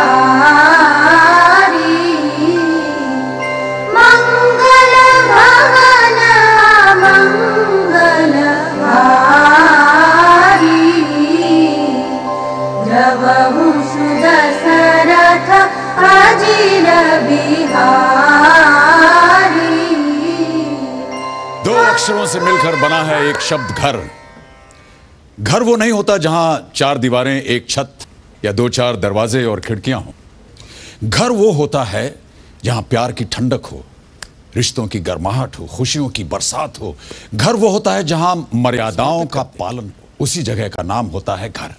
बिहारी मंगल भवन मंगल हारी जबहु सुदशरथ अजिर बिहारी। दो अक्षरों से मिलकर बना है एक शब्द घर। घर वो नहीं होता जहां चार दीवारें, एक छत या दो चार दरवाजे और खिड़कियां हों। घर वो होता है जहां प्यार की ठंडक हो, रिश्तों की गर्माहट हो, खुशियों की बरसात हो। घर वो होता है जहां मर्यादाओं का पालन हो। उसी जगह का नाम होता है घर।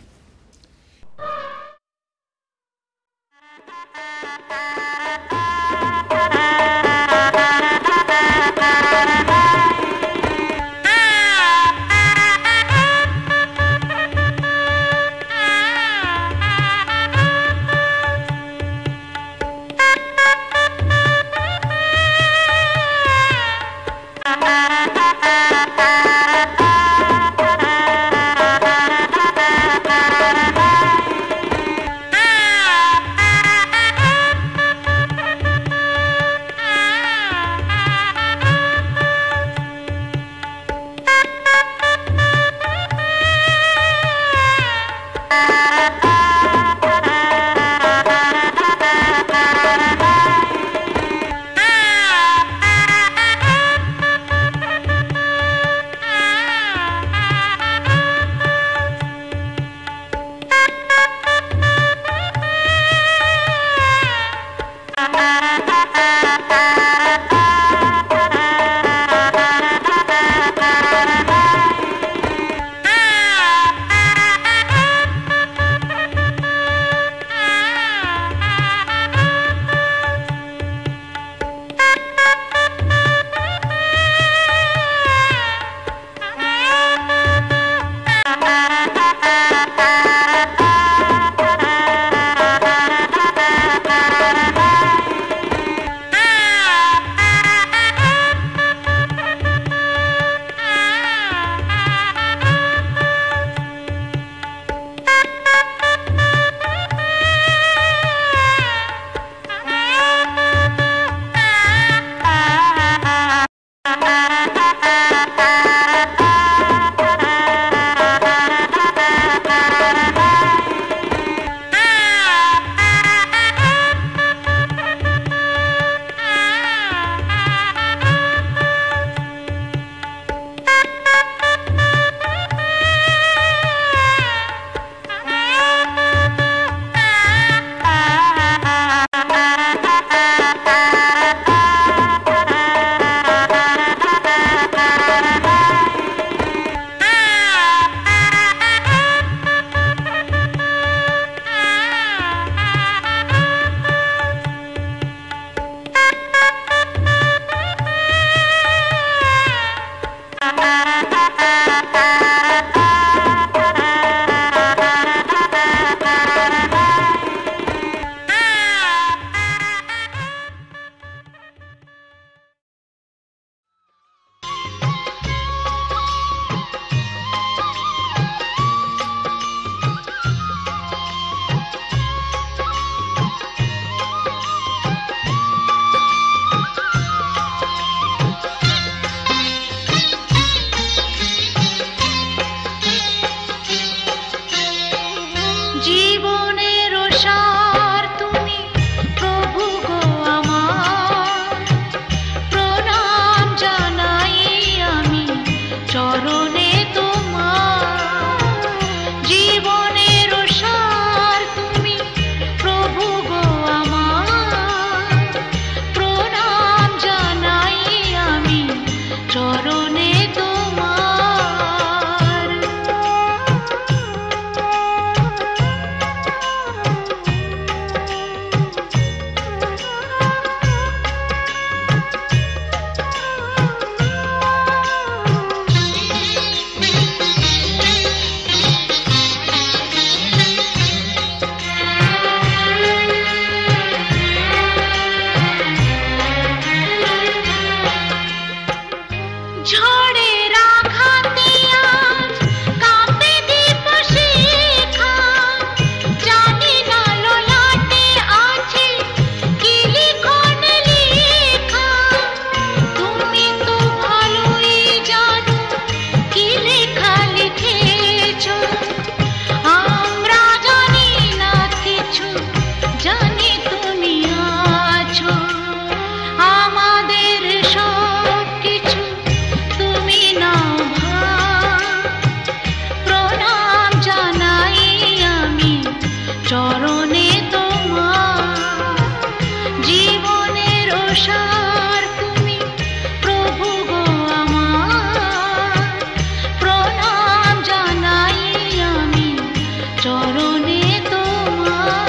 চরণে তোমার।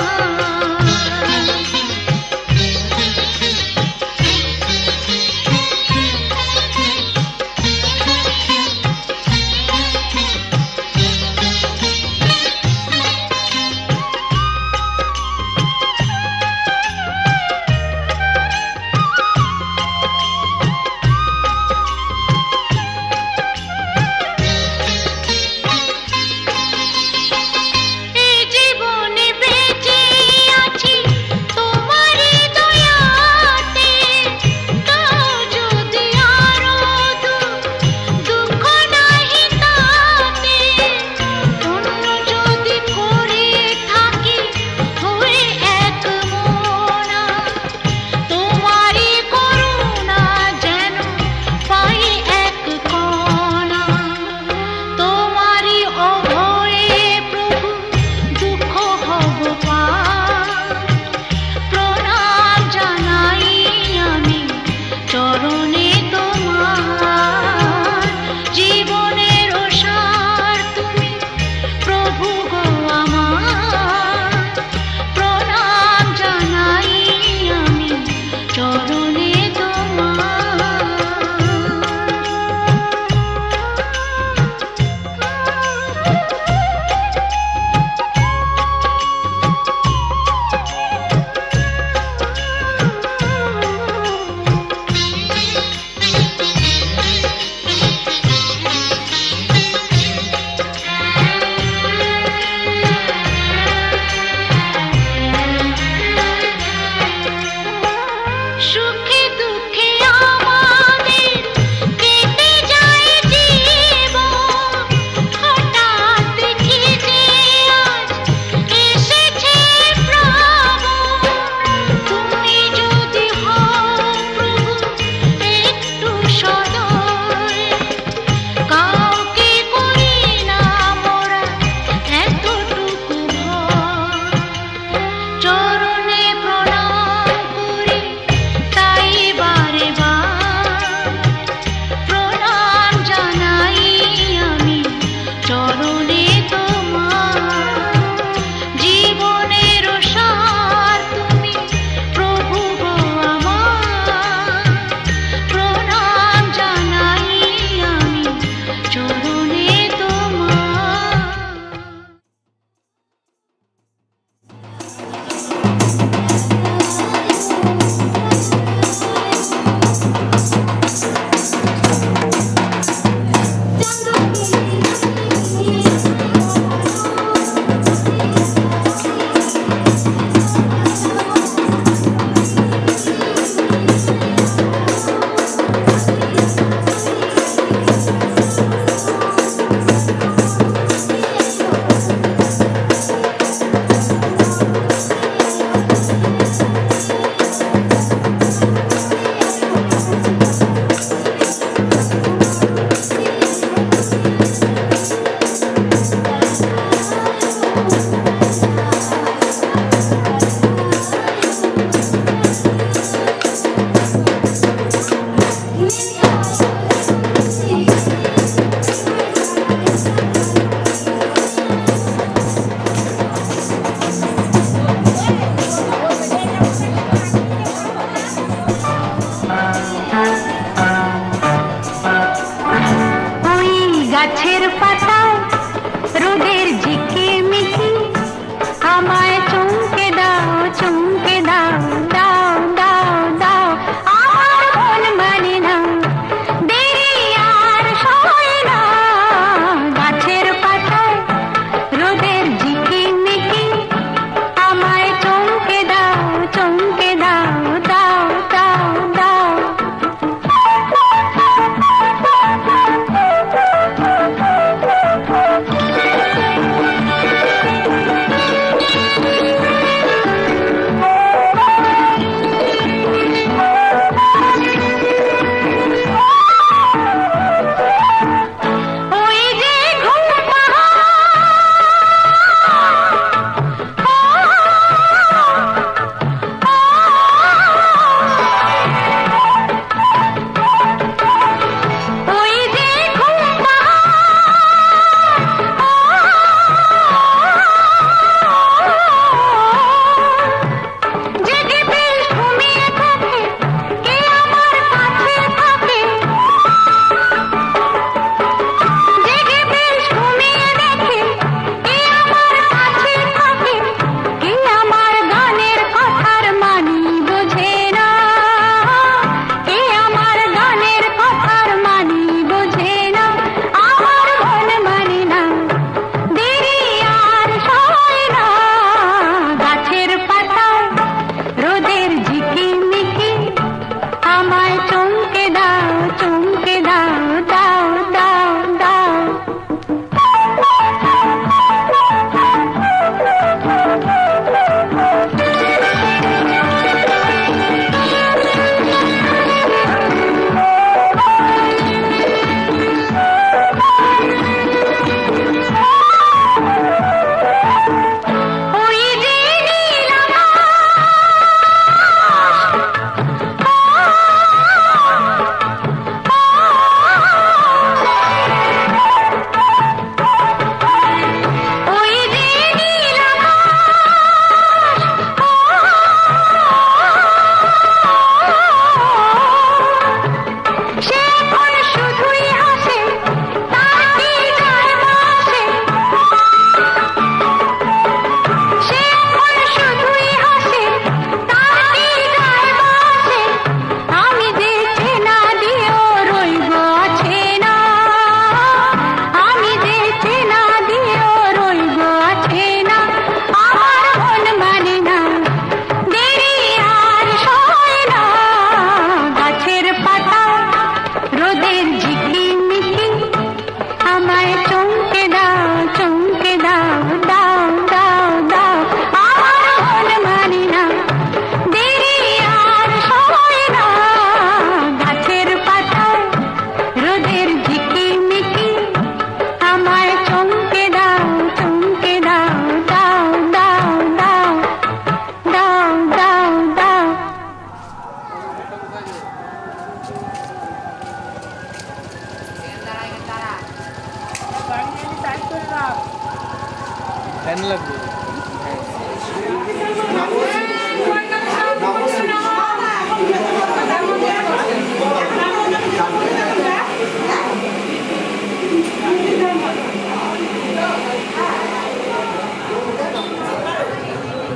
এই জীবন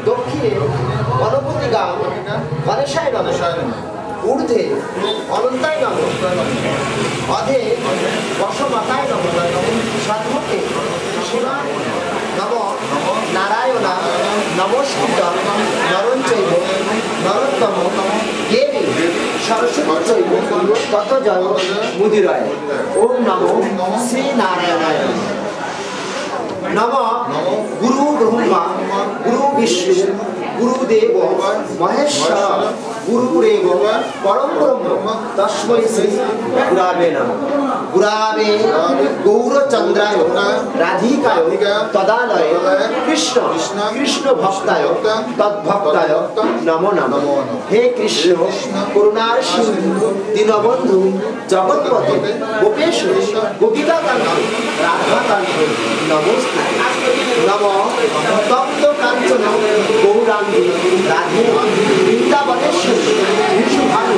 দক্ষিণে গণপতি গান গণেশায় নমঃ, ঊর্ধ্বে অনন্তায় নমঃ, অধে বসমাতায় নমঃ, সম্মুখে শিবায় নমঃ নারায়ণ নমস্কৃতং নরং চৈব নরোত্তমঃ দেবী সরস্বতী চৈব ততো জয় মুদিরয়। ওম নমো শ্রী নারায়ণায় নমঃ। গুরু ব্রহ্মা গুরু বিষ্ণু গুরুদেব মহেশ্বর গুরুরেব পরম ব্রহ্ম তস্मै শ্রী গুরবে নমঃ। গুরবে গৌরচন্দ্রায় রাধিকায় তদালয়ে কৃষ্ণ কৃষ্ণ ভক্তায় তদ্ভক্তায় নমো নমঃ। হে কৃষ্ণ করুণার সিন্ধু দীনবন্ধু জগৎপতে গোপেশ গোপিকাকান্ত রাধাকান্ত নমস্তে। নমঃ তপ্ত কাঞ্চন গৌরাঙ্গী রাধে বৃন্দাবনেশ্বরী বিশুভানু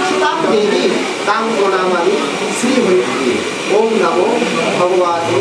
সুতাং দেবী তাং প্রণামামি শ্রীহরিপ্রিয়ে। ওম নমো ভগবতে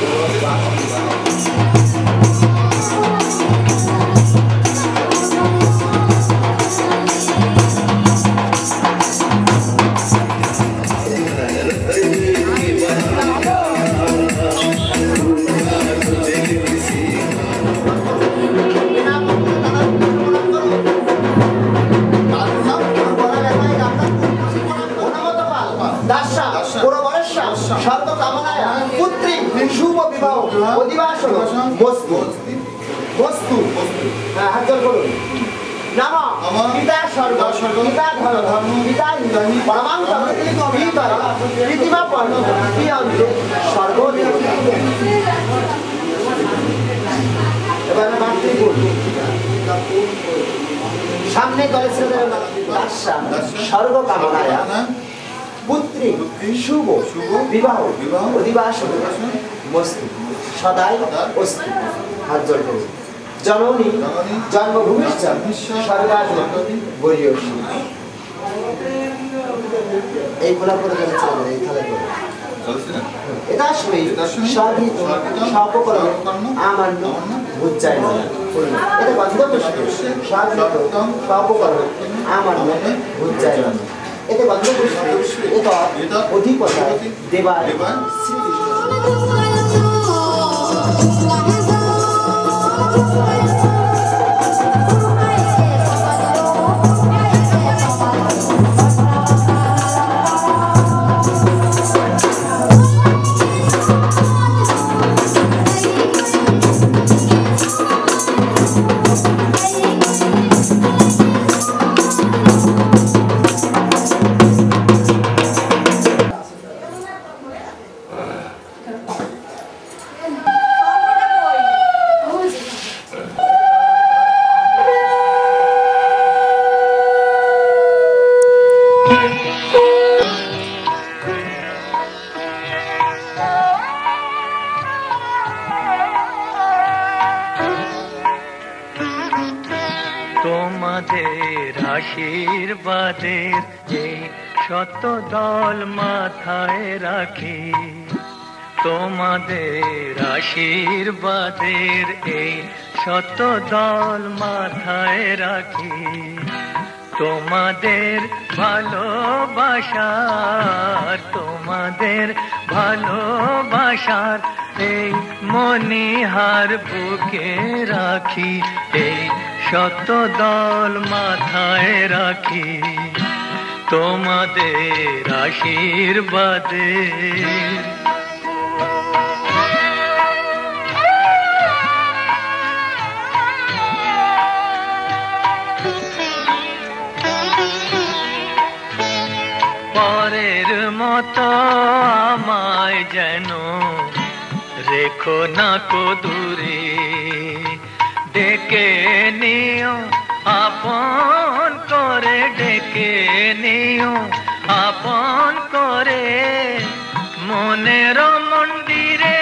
সামনে স্বর্গ কামনায় পুত্রী শুভ বিবাহ অধিবাসন মস্তু সদাই অস্তি। হাত জোড় করুন। জননী জন্মভূমিশ্চ স্বর্গাৎ বরিয়সী। এই গোলা করে যাচ্ছে এই থালা করে এদাস্মৈ সাধিত সাপকর্ম আমান্য বুজ্জায় না। এটা বন্ধ করতে সাধিত সাপকর্ম আমান্য বুজ্জায় না। এতে বন্ধ করতে এটা অধিপতা দেবায় শ্রী আশীর্বাদের যে শত দল মাথায় রাখি, তোমাদের আশীর্বাদের এই শত দল মাথায় রাখি। তোমাদের ভালোবাসার এই মনিহার বুকে রাখি, এই শত দল মাথায় রাখি তোমাদের আশীর্বাদে। পরের মতো আমায় যেন রেখো না কো দূরে, ডেকে নিও আপন করে, ডেকে নিও আপন করে মনের মন্দিরে।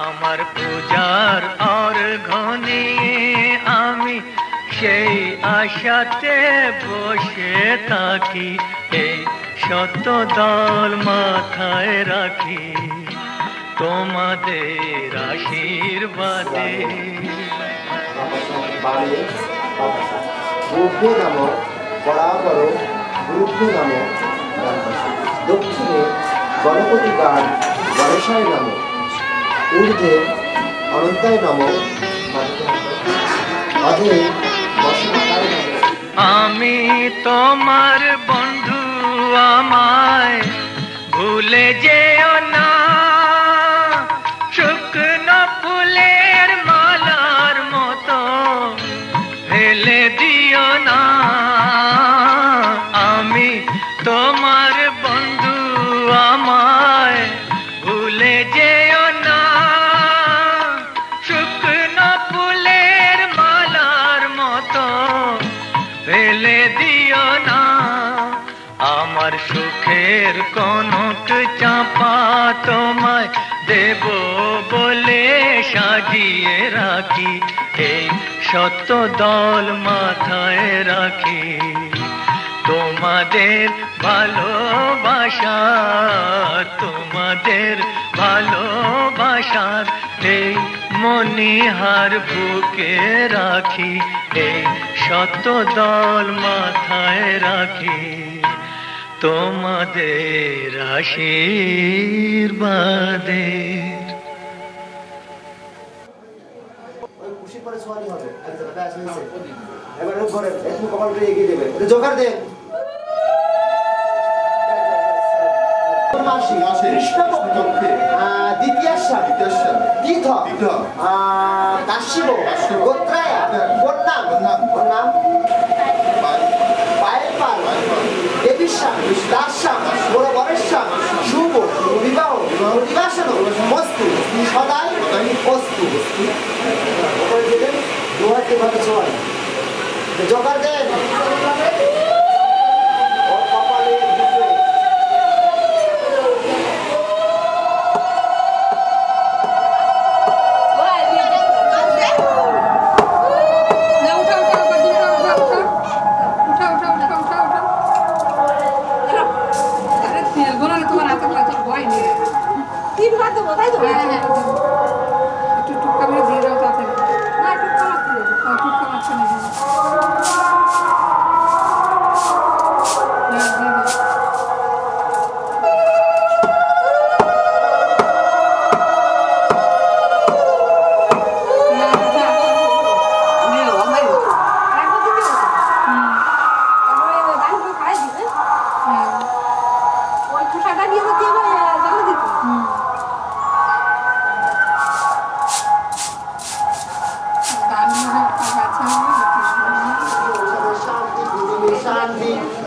আমার পূজার অর্ঘ্য নিয়ে আমি সেই আশাতে বসে থাকি, এই শত দল মাথায় রাখি তোমাদের আশীর্বাদে। ঊর্ধ্বে নাম বরাবর ঊর্ধ্বে নাম দক্ষিণে গণপতি গান গণেশায় নাম ঊর্ধ্বে অনন্তায় নাম অধে বসুমাতায় নাম। আমি তোমার বন্ধু আমায় ভুলে যেও না, শুকনো ফুলের মালার মতো ফেলে দিও না। আমি তোমার বন্ধু আমায় ভুলে যেও না, শুকনো ফুলের মালার মতো ফেলে দিও না। আমার সুখের কনক চাপা তোমায় দেব বলে সাজিয়ে রাখি, এই শত দল মাথায় রাখি। তোমাদের ভালোবাসা, তোমাদের ভালোবাসার এই মনিহার বুকে রাখি, এই শত দল মাথায় রাখি। তোমাদের আশীর্বাদে খুশি করে সোয়ালি হবে। এবার ঘরে একটু কপাল করে এগিয়ে দেবে, জোগাড় দেন। কৃষ্ণপক্ষ দ্বিতীয় তীর্থ কাশিব গোত্রায়া ওর নাম পায়ের পাল দেবীশ্যাম দাস্যাম বড়বরেশ্যাম শুভ বিবাহ নিবাসন বস্তু সদাই বস্তু দুহাতে ভাবে চল জোগাড় দেন। ওর কপালে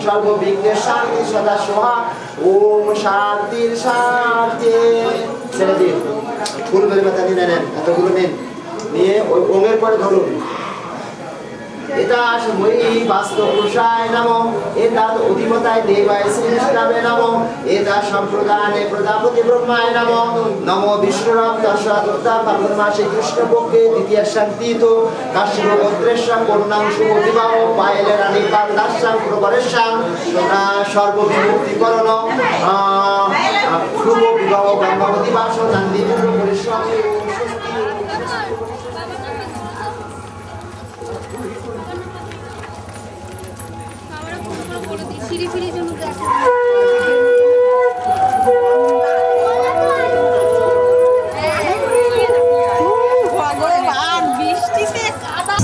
সর্ববিঘ্নে শান্তি সদা সোহা। ওম শান্তির শান্তি। ছেড়ে দিন, ফুল বেলে পাতা নিয়ে নেন, এতগুলো নিন, নিয়ে ওই ওমের পরে ধরুন। এটা মই বাস্তবপুরুষায় নমো, এটা অধিপতায় দেবায় শ্রীষ্টাবে নমো, এটা সম্প্রদানে প্রজাপতি ব্রহ্মায় নমো। নমো বিষ্ণুরাম দশরথা ফাল্গুন মাসে কৃষ্ণপক্ষে দ্বিতীয় শান্তিত কাশ্যপ গোত্রেশ্যাম করুণাং শুভ বিবাহ পায়েলে রানী পাল দাস্যাম প্রবরেশ্যাম সর্ববিমুক্তিকরণ শুভ বিবাহ ব্রহ্মবতী বাস নন্দী পরিশ্রম। সিঁড়ি ফিরির জন্য ভগবান বৃষ্টিতে কাদা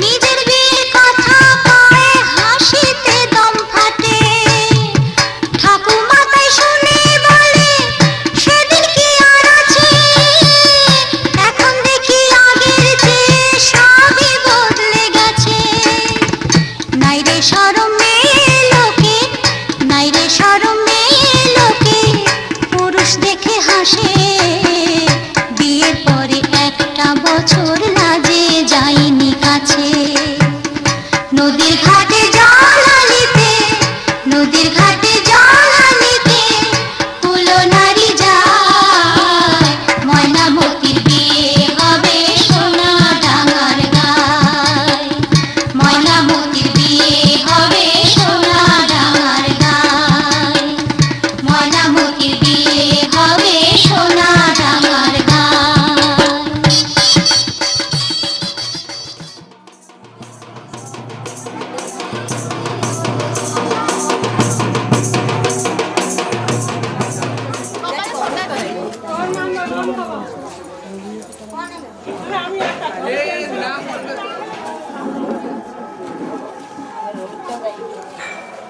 নিজের বিয়ের কথা পায় হাসিতে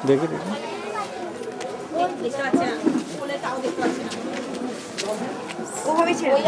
দেখি ওভাবে ছেড়ে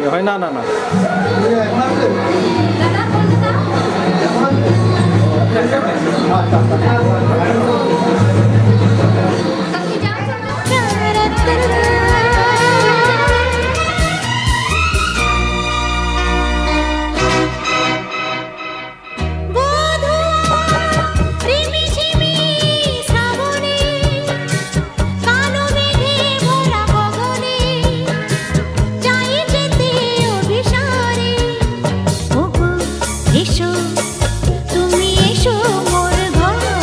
হয় না না না এসো তুমি এসো মোর ঘরে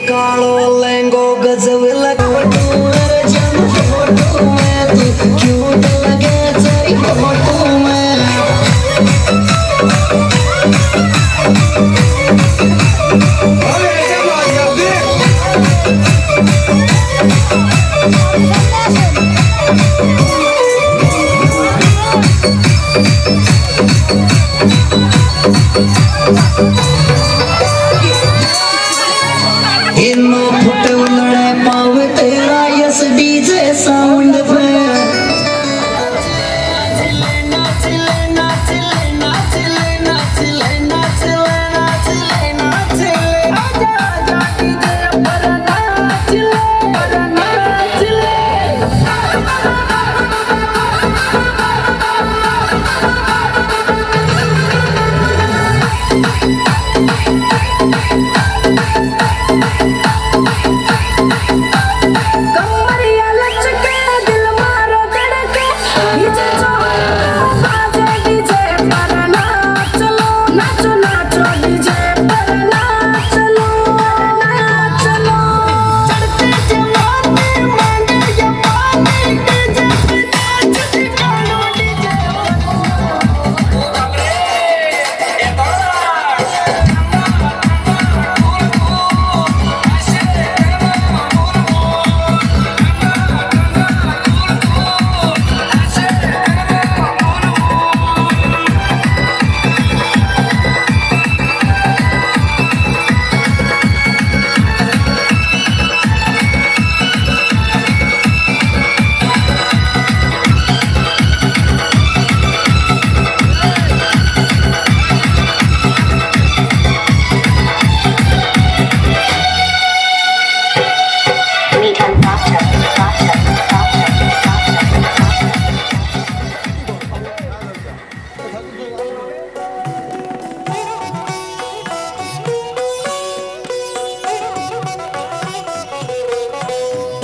कालो लहंगो गजब लगा फोटो में तू क्यूट लगे तेरी फोटो में इनो फुटे लड़े पावे तेरा यस डीजे साउंड पे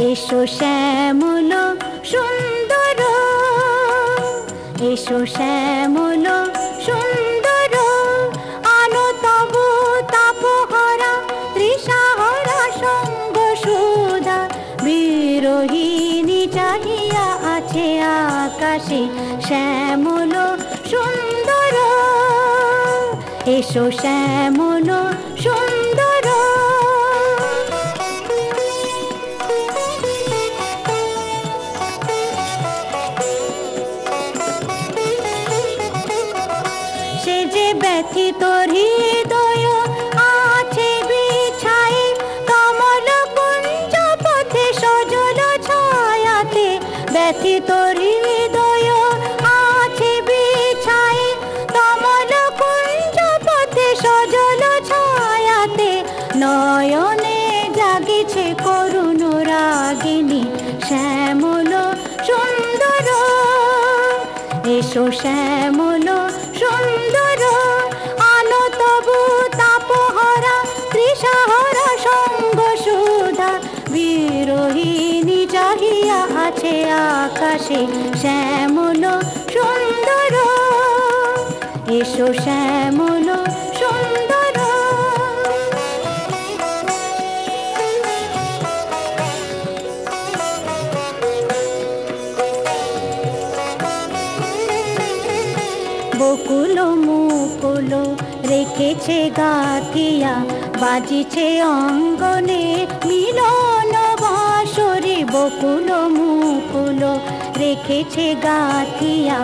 এসো শ্যামল সুন্দর এসো শ্যামল সুন্দর আলো তব তাপহরা তৃষাহরা সঙ্গ সুধা বিরোহিণী চাহিয়া আছে আকাশে শ্যামল সুন্দর এসো শ্যামল সুন্দর সে যে ব্যথিত হৃদয় আছে বিছায়ে কমল কুঞ্জ পথে সজল ছায়াতে ব্যথিত হৃদয় আছে বিছায়ে কমল কুঞ্জ পথে সজল ছায়াতে নয়নে জাগিছে করুণ রাগিনী শ্যামল সুন্দর এসো শ্যামল সুন্দর আলো তবু তাপহরা তৃষাহরা সঙ্গ সুধা বিরোহিণী চাহিয়া আছে আকাশে শ্যামল সুন্দর এসো শ্যামল সুন্দর বকুল মুকুল রেখেছে গাথিয়া বাজিছে অঙ্গনে মিলন বাঁশরি বকুল মুকুল রেখেছে গাথিয়া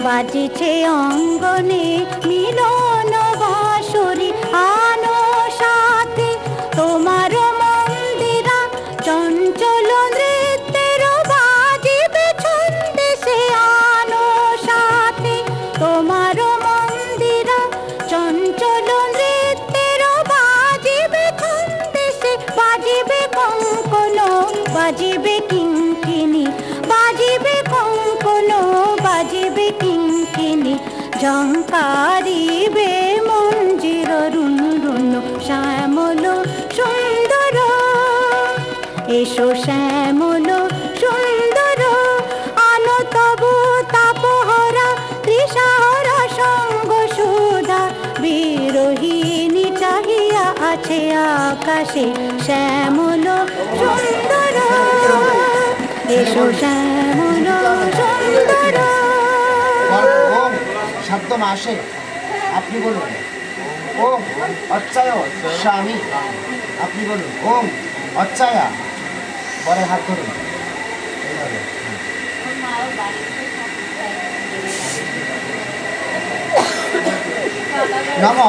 বাজিছে অঙ্গনে মিলন বাঁশরি আনো সাথে তোমার মন্দিরা চঞ্চল নৃত্যের বাজিবে ছন্দে সে আনো সাথে তোমার মন্দিরা চঞ্চল নৃত্যের বাজিবে ছন্দে সে বাজিবে কঙ্কন বাজিবে কিঙ্কিনি বাজিবে কঙ্কন বাজিবে কিঙ্কিনি ঝঙ্কারিবে মঞ্জির রুন রুন শ্যামল সুন্দর এসো শ্যামল সুন্দর আলো তবু তাপহরা তৃষাহরা সঙ্গ সুধা বিরোহিণী চাহিয়া আছে আকাশে শ্যামল সুন্দর, এসো শ্যামল সুন্দর। ওম শব্দ মাসে আপনি বলুন। ওম অচ্ছায় স্বামী আপনি বলুন। ওম অচ্ছায়া বরের হাত ধরুন। নম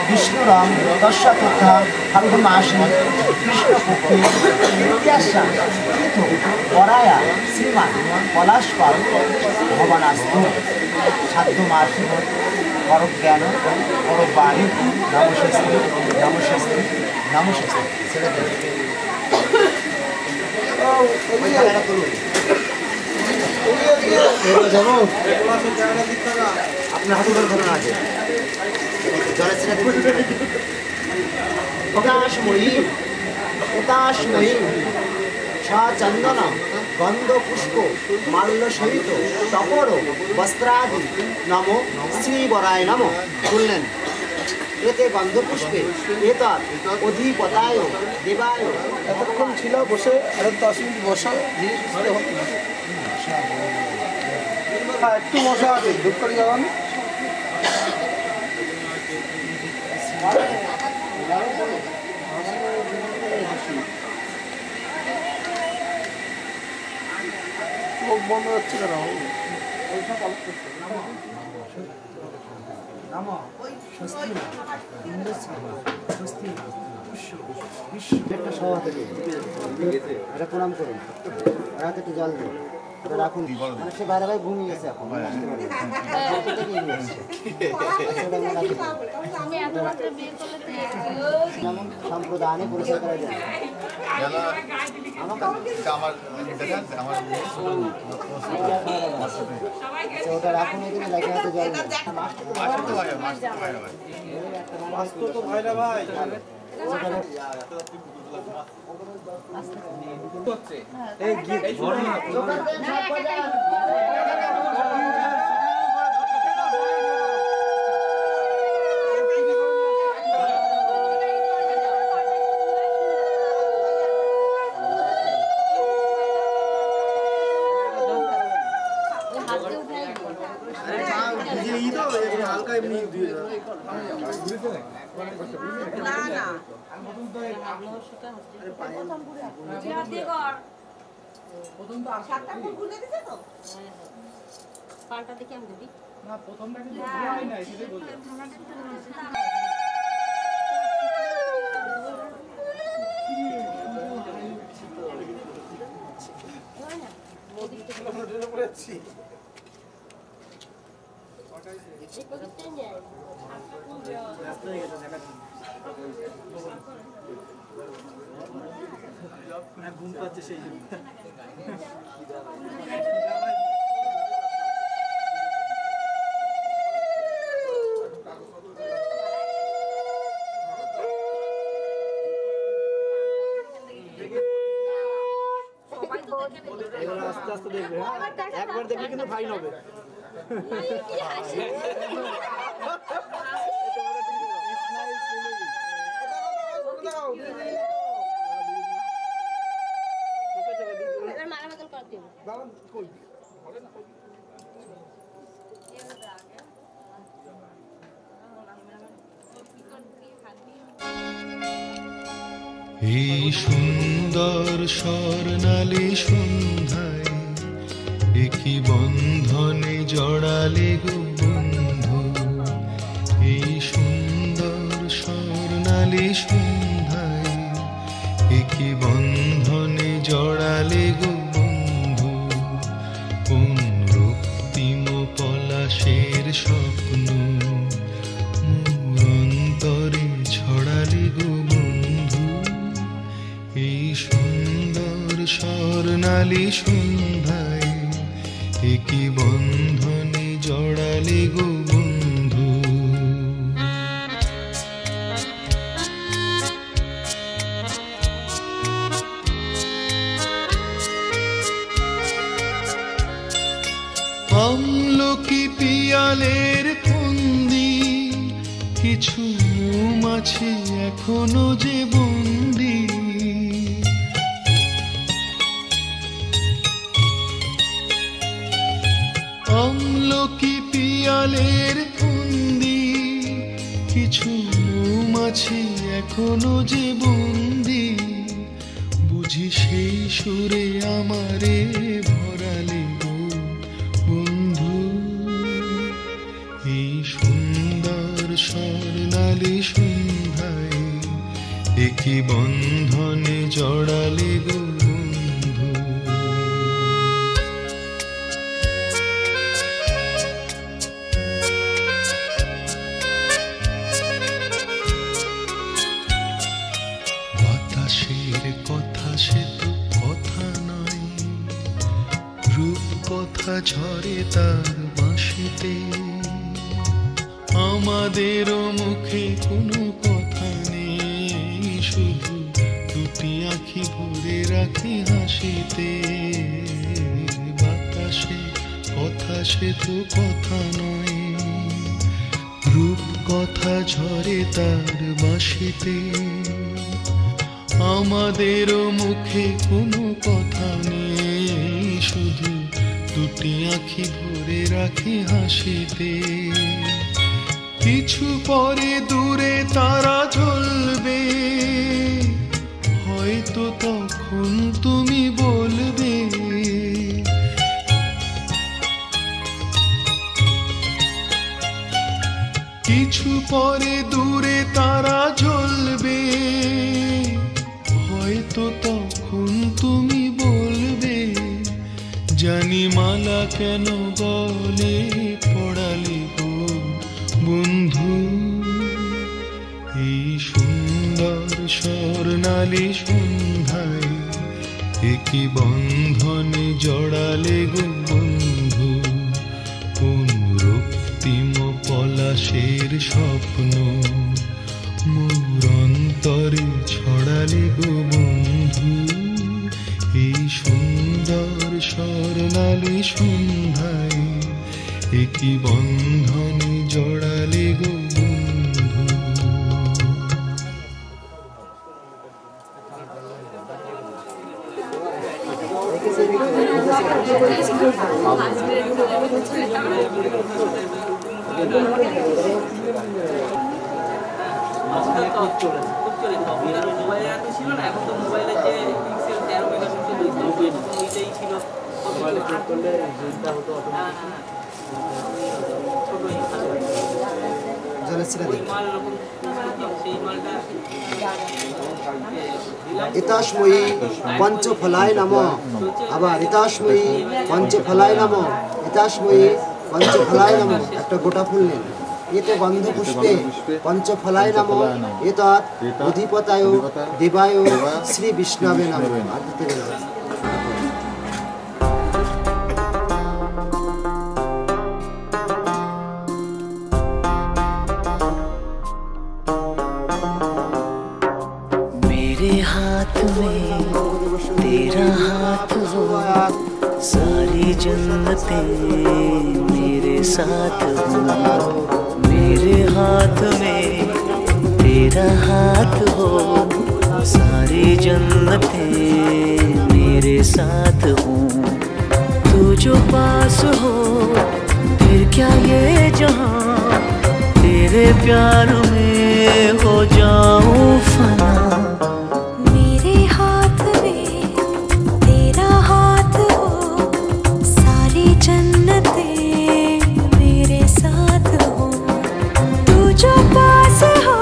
বিষ্ণুরম দশপুত্রা ফাল্গুন মাসে কৃষ্ণপক্ষে ইত্যাশা তীর্থ পরায়া শ্রীমান পলাশপাল ভবনাস্তু। সাধ্য মাসে করক জ্ঞান করক বাণী নমস্তে নমস্তে নমস্তে। ছেড়ে দেন আপনার হাতে ধরুন আছে জলে ছেড়ে দেবেন। প্রকাশময়ী উদাসময়ী চন্দন গন্ধ পুষ্প মাল্য সহিত টপর বস্ত্রাদি নম শ্রীবরায় নম বললেন। এতে গন্ধ পুষ্পে এতার অধিপতায় দেবায়। এতক্ষণ ছিল বসে আরো 10 মিনিট বসা, হ্যাঁ একটু মশা আছে, দুঃখ করে যাবেন। মুখ বন্ধ হচ্ছে কেন? এটা প্রণাম করুন, রাতে একটু জল দিন, রাখুন। সে বাইরে বাইরে ঘুমিয়ে গেছে এখন। সম্প্রদায় পরিচয় করা যায়। ওটা রাখুন, এখানে লেখা হাতে জল দিন। হালকা এমনি পাল্টা দেখি আমি দেবি না প্রথমটা কিন্তু নাই সেটাই বলছি। ঘুম পাচ্ছে সেই আস্তে আস্তে দেখবে, একবার দেখলে কিন্তু ফাইন হবে। এই সুন্দর স্বর্ণালী সন্ধ্যায় একই বন্ধনে জড়ালে গো বন্ধু। এই সুন্দর স্বর্ণালী সন্ধ্যায় একই বন্ধনে জড়ালে গো বন্ধু। কোন রক্তিম পলাশের স্বপ্ন মোর অন্তরে ছড়ালে গো বন্ধু। এই সুন্দর স্বর্ণালী সন্ধ্যায় একই বন্ধনে জড়ালে গো বন্ধু। আমলকি পিয়ালের ফন্দি কিছু মৌমাছি এখনো যে বন্দি। আমলকি পিয়ালের ফন্দি, কিছু মৌমাছি এখনো যে বন্দি। বুঝি সেই সুরে আমারে ভরালে গো বন্ধু। এই সুন্দর স্বর্ণালী সন্ধ্যায় একই বন্ধনে জড়ালে গো বন্ধু। বাতাসের কথা সে তো কথা নয়, রূপ কথা ঝরে তার বাঁশিতে। আমাদেরও মুখে কোনো কথা নেই, শুধু দুটি আঁখি ভরে রাখি হাসিতে। বাতাসে কথা সে তো কথা নয়, রূপ কথা ঝরে তার বাঁশিতে। আমাদেরও মুখে কোনো কথা নেই, শুধু দুটি আঁখি ভরে রাখি হাসিতে। কিছু পরে দূরে তারা জ্বলবে, হয়তো তখন তুমি বলবে কিছু পরে দূরে তারা জ্বলবে, হয়তো তখন তুমি বলবে জানি মালা কেন গলে পড়ালে গো বন্ধু। এই সুন্দর স্বর্ণালী সন্ধ্যায় একই বন্ধনে জড়ালে গো বন্ধু। কোন রক্তিম পলাশের স্বপ্ন মোর অন্তরে ছড়ালে গো বন্ধু। এই সুন্দর স্বর্ণালী সন্ধ্যায় একই বন্ধনে জড়ালে গো বন্ধু। ইতাসময়ী পঞ্চফলায় নমঃ। আবার ইতাসময়ী পঞ্চফলায় নমঃ, ইতাসময়ী পঞ্চফলায় নমঃ। একটা গোটা ফুল নেন। এতে গন্ধ পুষ্পে পঞ্চফলায় নমঃ, এতৎ অধিপতায় দেবায় শ্রী বিষ্ণবে নমঃ। मेरे हाथ में तेरा हाथ हो, सारी जन्नतें मेरे साथ हो। मेरे हाथ में तेरा हाथ हो, सारी जन्नतें मेरे साथ हो। तू जो पास हो फिर क्या ये जहां, तेरे प्यार में हो जाऊं फना। मेरे हाथ में तेरा हाथ हो, सारी जन्नतें मेरे साथ हो। तू जो पास हो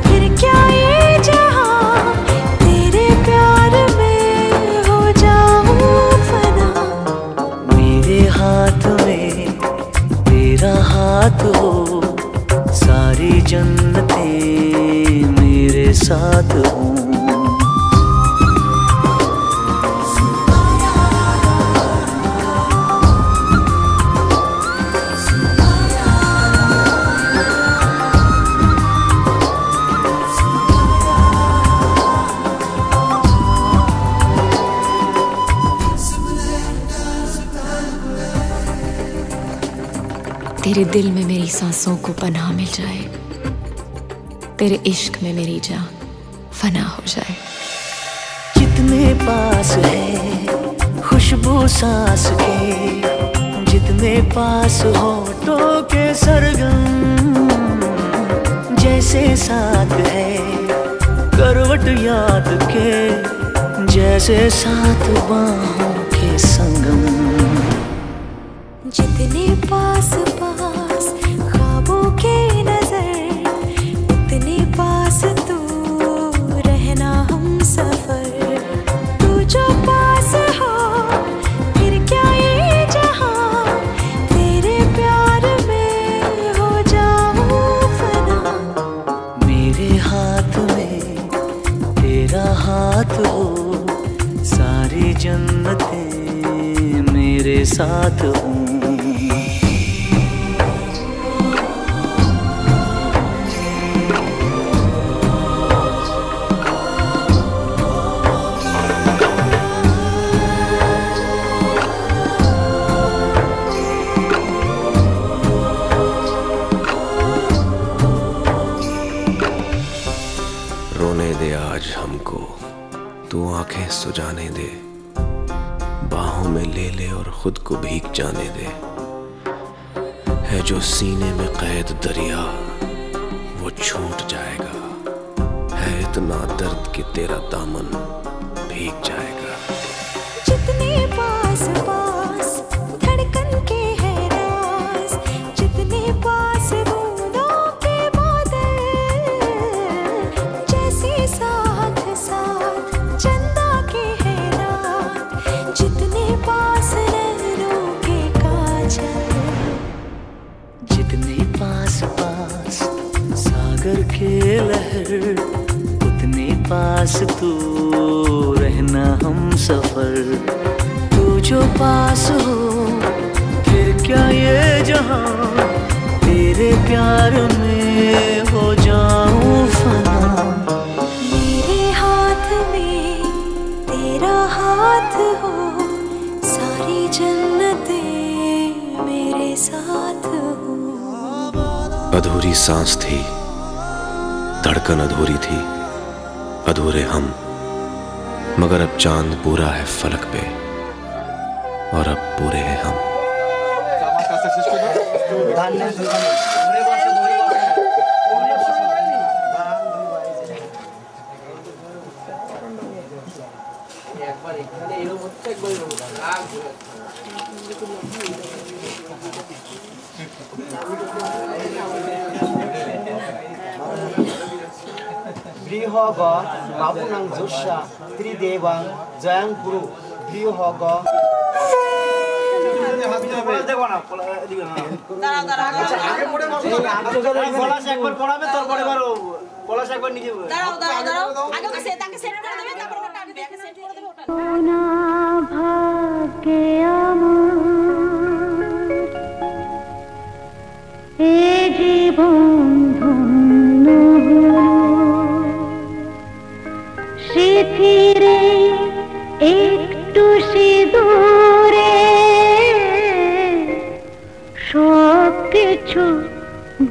फिर क्या ये जहां, तेरे प्यार में हो जाऊं फना। मेरे हाथ में तेरा हाथ हो, सारी जन्नतें मेरे साथ हो। तेरे दिल में मेरी सांसों को पनाह मिल जाए, तेरे इश्क में मेरी जान फना हो जाए। जितने पास है खुशबू सांस के, जितने पास होठों के सरगम, जैसे साथ है करवट याद के, जैसे साथ बाहों के संगम। जितने पास पास ख्वाबों के नजर, उतने पास तू रहना हम सफर। तू जो पास हो फिर क्या ये जहां, तेरे प्यार में हो जाऊं फना। मेरे हाथ में तेरा हाथ हो, सारी जन्नतें मेरे साथ हो। रोने दे आज हमको, तू आंखें सुजाने दे, बाहों में ले ले और खुद को भीग जाने दे। है जो सीने में कैद दरिया वो छूट जाएगा, है इतना दर्द कि तेरा दामन भीग जाएगा। जितने पास पास धड़कन के है राज, जितने पास बूंदों के बादल, जैसे साथ साथ चंदा के है रात, जितने पास नैनों के काजल। जितने पास पास सागर के लहर, उतने पास तू रहना हम सफर। तू जो पास हो फिर क्या ये जहां, तेरे प्यार में हो जाऊं फना। मेरे हाथ में तेरा हाथ हो, सारी जन्नतें मेरे साथ हो। अधूरी सांस थी, धड़कन अधूरी थी, अधूरे हम, मगर अब चांद पूरा है फलक पे और अब पूरे हैं हम। बृहग बाबुनां जोशा त्रिदेवां जयां गुरु बृहग। ফিরে একটু সিঁদুরে সব কিছু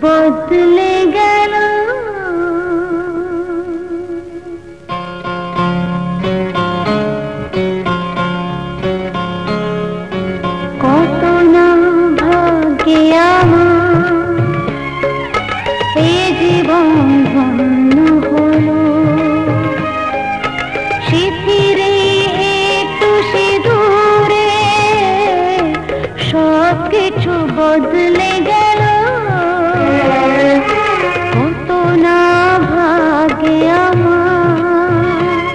বদলে গেল। কত না ভাগ্যে আমার এ জীবন ধন্য হলো। ফিরে একটু সিঁদুরে সব কিছু বদলে গেল। কত না ভাগ্যে আমার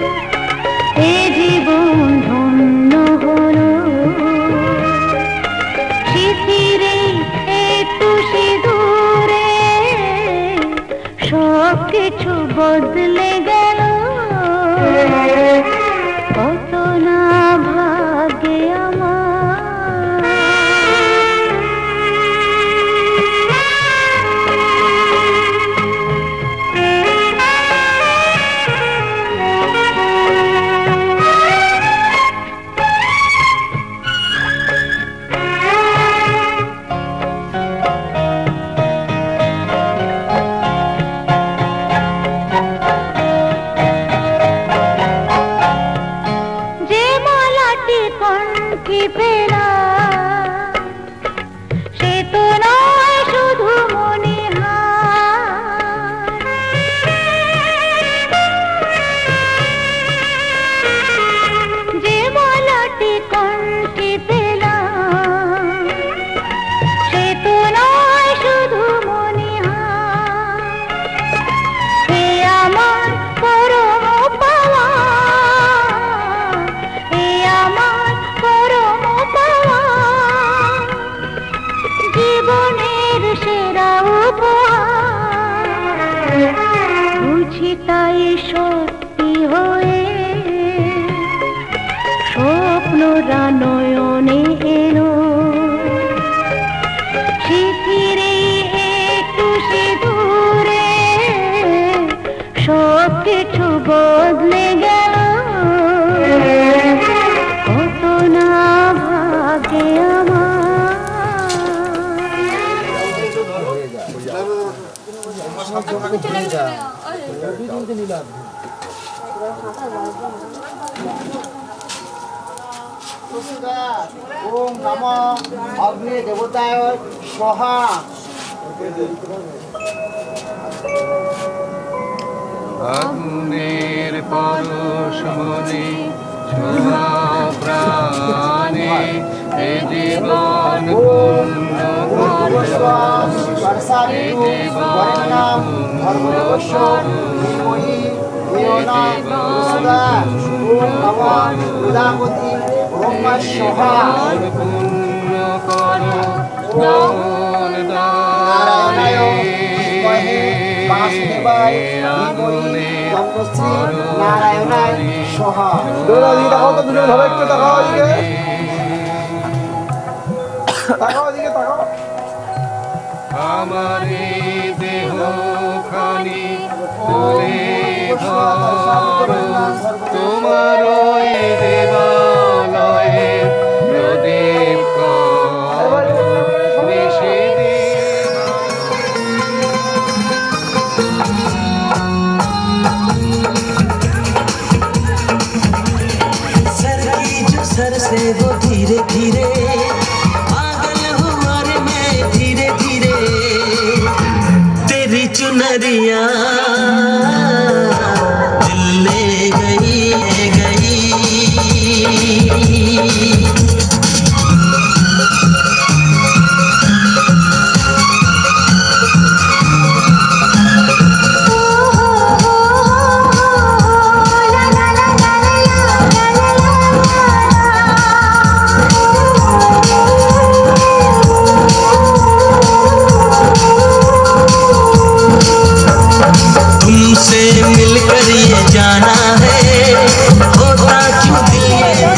এ জীবন ধন্য হলো। ফিরে একটু সিঁদুরে সব কিছু বদলে গেল। কত না ভাগ্যে আমার। চিঠিটাই সত্যি হয়ে স্বপ্নরা নয়নে এলো চিঠিরে একটু সে দূরে সব কিছু বদলে গেল কত না ভাগে আমার ओम नमो अग्नि देवताय स्वाहा আগুনের পরশমণি ছোঁয়া প্রাণে এ জীবন পূর্ণ वर्षाऋतु वर्णनाम भर्गोश्व धीमहि धियो न प्रचोदयात् ओम नमो उदापति ब्रह्मा स्वाहा नारायणाय विद्महे वासुदेवाय धीमहि तन्नो नारायणाय स्वाहा दोनों दिखे ताकाओ तो दुनिया धड़क के ताकाओ दिखे ताकाओ हमारे देह खानी तुले धरो तुम्हारो देवालये प्रदीप करो निषेधे सर की जो सर से वो धीरे धीरे चुनरिया दिल ले गई तुमसे मिलकर ये जाना है होता क्यों दिल ये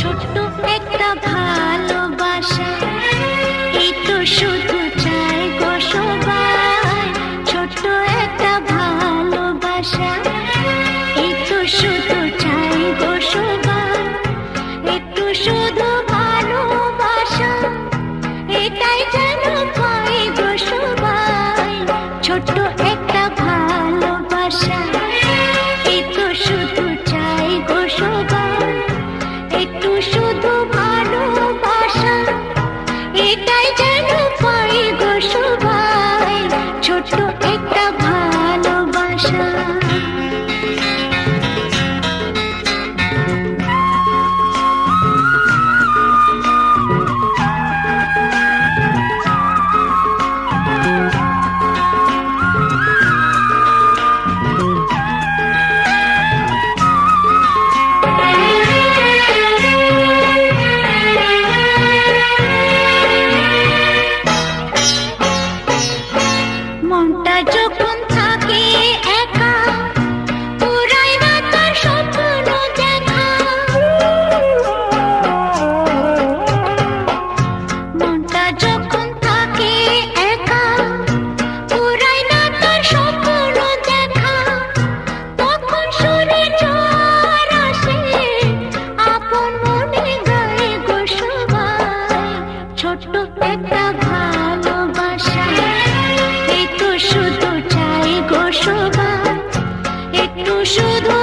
ছোট্ট একটা ভালোবাসা এই তো শুধু চাই গো সবাই ছোট্ট একটা ভালোবাসা এই তো শুধু চাই গো সবাই একটু শুধু ভালোবাসা এটাই যেন পাই গো সবাই ছোট্ট একটা ভালোবাসা এই তো শুধু চাই গো সবাই একটু শুধু ভালোবাসা এটাই যেন পাই গো সবাই ছোট্ট একটা ভালোবাসা মনটা যখন থাকে একা পুরাই না তার স্বপ্ন দেখা মনটা যখন থাকে একা পুরাই না তার স্বপ্ন দেখা তখন শুনে ঝড় আসে আপন মনে গায়ে গো সবাই ছোট্ট একটা ভালোবাসা এই তো শুধু চাই গো সবাই একটু শুধু